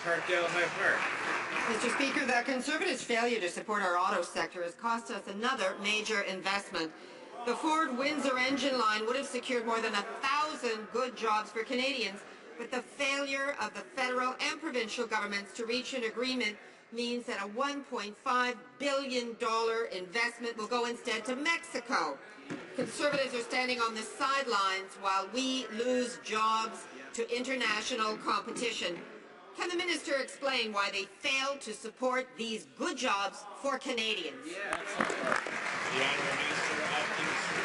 Parkdale-High Park. Mr. Speaker, the Conservatives' failure to support our auto sector has cost us another major investment. The Ford Windsor engine line would have secured more than 1,000 good jobs for Canadians, but the failure of the federal and provincial governments to reach an agreement means that a $1.5 billion investment will go instead to Mexico. Conservatives are standing on the sidelines while we lose jobs to international competition. Can the minister explain why they failed to support these good jobs for Canadians? Yeah. The Honourable Minister of Industry.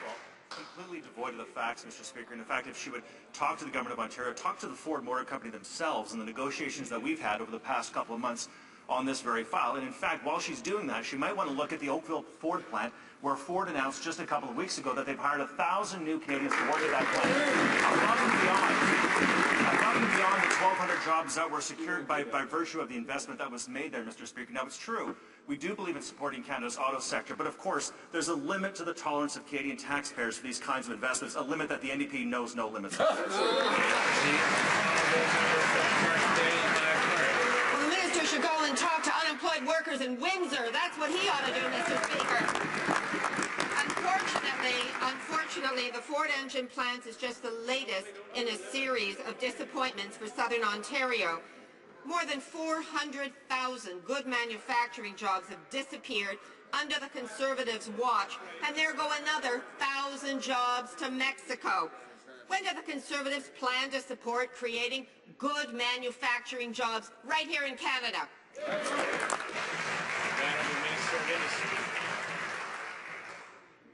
Well, completely devoid of the facts, Mr. Speaker. And in fact, if she would talk to the Government of Ontario, talk to the Ford Motor Company themselves and the negotiations that we've had over the past couple of months on this very file. And in fact, while she's doing that, she might want to look at the Oakville Ford plant, where Ford announced just a couple of weeks ago that they've hired 1,000 new Canadians to work at that plant. Above and beyond the 1,200 jobs that were secured by virtue of the investment that was made there, Mr. Speaker. Now, it's true, we do believe in supporting Canada's auto sector, but of course, there's a limit to the tolerance of Canadian taxpayers for these kinds of investments, a limit that the NDP knows no limits. Should go and talk to unemployed workers in Windsor. That's what he ought to do, Mr. Speaker. Unfortunately, the Ford engine plant is just the latest in a series of disappointments for Southern Ontario. More than 400,000 good manufacturing jobs have disappeared under the Conservatives' watch, and there go another 1,000 jobs to Mexico. When do the Conservatives plan to support creating good manufacturing jobs right here in Canada? The Honourable Minister of Industry.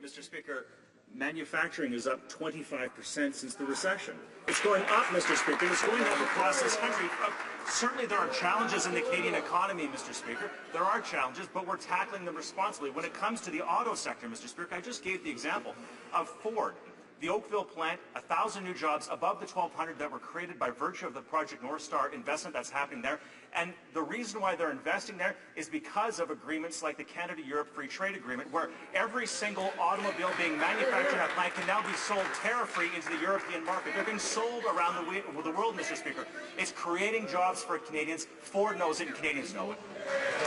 Mr. Speaker, manufacturing is up 25% since the recession. It's going up, Mr. Speaker. It's going up across this country. Certainly there are challenges in the Canadian economy, Mr. Speaker. There are challenges, but we're tackling them responsibly. When it comes to the auto sector, Mr. Speaker, I just gave the example of Ford. The Oakville plant, 1,000 new jobs above the 1,200 that were created by virtue of the Project North Star investment that's happening there. And the reason why they're investing there is because of agreements like the Canada-Europe Free Trade Agreement, where every single automobile being manufactured in that plant can now be sold tariff-free into the European market. They're being sold around the world, Mr. Speaker. It's creating jobs for Canadians. Ford knows it, and Canadians know it.